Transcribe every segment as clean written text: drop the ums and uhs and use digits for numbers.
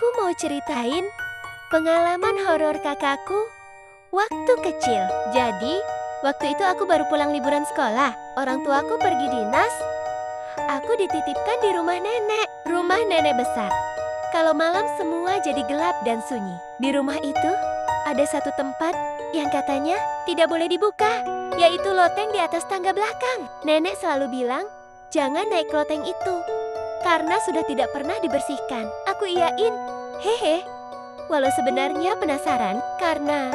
Aku mau ceritain pengalaman horor kakakku waktu kecil. Jadi, waktu itu aku baru pulang liburan sekolah. Orang tuaku pergi dinas. Aku dititipkan di rumah nenek besar. Kalau malam semua jadi gelap dan sunyi. Di rumah itu ada satu tempat yang katanya tidak boleh dibuka, yaitu loteng di atas tangga belakang. Nenek selalu bilang, jangan naik loteng itu, karena sudah tidak pernah dibersihkan. Aku iyain, hehe. Walau sebenarnya penasaran, karena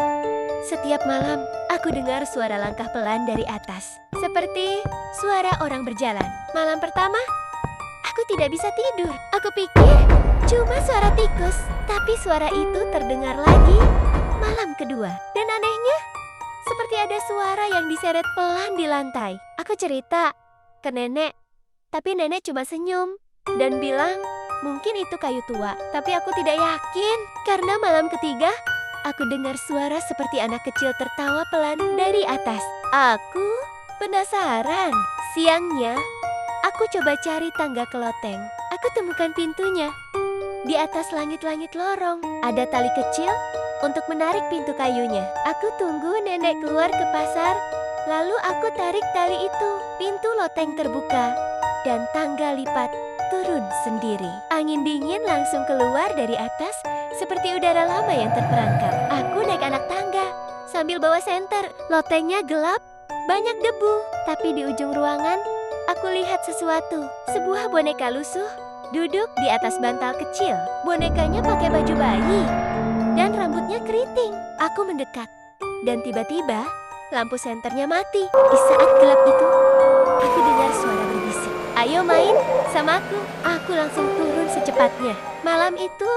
setiap malam aku dengar suara langkah pelan dari atas, seperti suara orang berjalan. Malam pertama, aku tidak bisa tidur. Aku pikir cuma suara tikus, tapi suara itu terdengar lagi malam kedua. Dan anehnya, seperti ada suara yang diseret pelan di lantai. Aku cerita ke nenek, tapi nenek cuma senyum dan bilang, mungkin itu kayu tua. Tapi aku tidak yakin, karena malam ketiga, aku dengar suara seperti anak kecil tertawa pelan dari atas. Aku penasaran. Siangnya, aku coba cari tangga ke loteng. Aku temukan pintunya. Di atas langit-langit lorong, ada tali kecil untuk menarik pintu kayunya. Aku tunggu nenek keluar ke pasar, lalu aku tarik tali itu. Pintu loteng terbuka, dan tangga lipat turun sendiri. Angin dingin langsung keluar dari atas, seperti udara lama yang terperangkap. Aku naik anak tangga, sambil bawa senter. Lotengnya gelap, banyak debu. Tapi di ujung ruangan, aku lihat sesuatu. Sebuah boneka lusuh duduk di atas bantal kecil. Bonekanya pakai baju bayi dan rambutnya keriting. Aku mendekat, dan tiba-tiba lampu senternya mati. Di saat gelap itu, aku dengar suara berbisik, "Ayo main sama aku." Aku langsung turun secepatnya. Malam itu,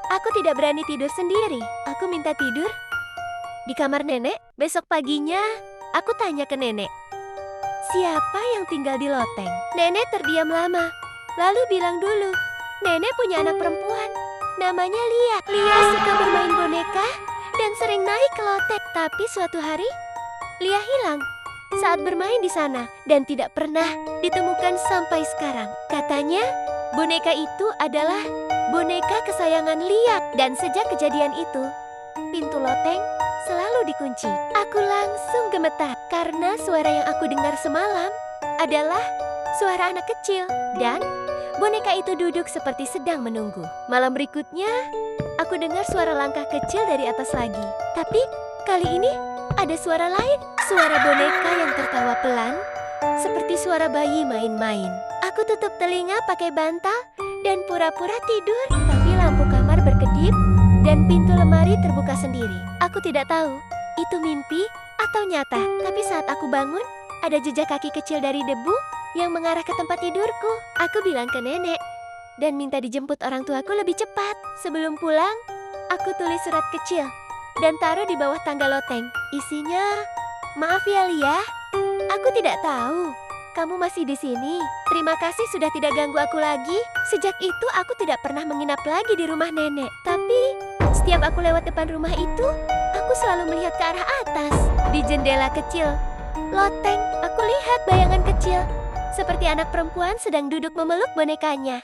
aku tidak berani tidur sendiri. Aku minta tidur di kamar nenek. Besok paginya, aku tanya ke nenek, siapa yang tinggal di loteng? Nenek terdiam lama, lalu bilang dulu, nenek punya anak perempuan, namanya Lia. Lia suka bermain boneka dan sering naik ke loteng. Tapi suatu hari, Lia hilang saat bermain di sana dan tidak pernah ditemukan sampai sekarang. Katanya, boneka itu adalah boneka kesayangan Lia. Dan sejak kejadian itu, pintu loteng selalu dikunci. Aku langsung gemetar karena suara yang aku dengar semalam adalah suara anak kecil. Dan boneka itu duduk seperti sedang menunggu. Malam berikutnya, aku dengar suara langkah kecil dari atas lagi. Tapi kali ini ada suara lain. Suara boneka yang tertawa pelan, seperti suara bayi main-main. Aku tutup telinga pakai bantal dan pura-pura tidur. Tapi lampu kamar berkedip dan pintu lemari terbuka sendiri. Aku tidak tahu itu mimpi atau nyata. Tapi saat aku bangun, ada jejak kaki kecil dari debu yang mengarah ke tempat tidurku. Aku bilang ke nenek dan minta dijemput orang tuaku lebih cepat. Sebelum pulang, aku tulis surat kecil dan taruh di bawah tangga loteng. Isinya, maaf ya Lia, aku tidak tahu kamu masih di sini. Terima kasih sudah tidak ganggu aku lagi. Sejak itu aku tidak pernah menginap lagi di rumah nenek. Tapi setiap aku lewat depan rumah itu, aku selalu melihat ke arah atas. Di jendela kecil loteng, aku lihat bayangan kecil seperti anak perempuan sedang duduk memeluk bonekanya.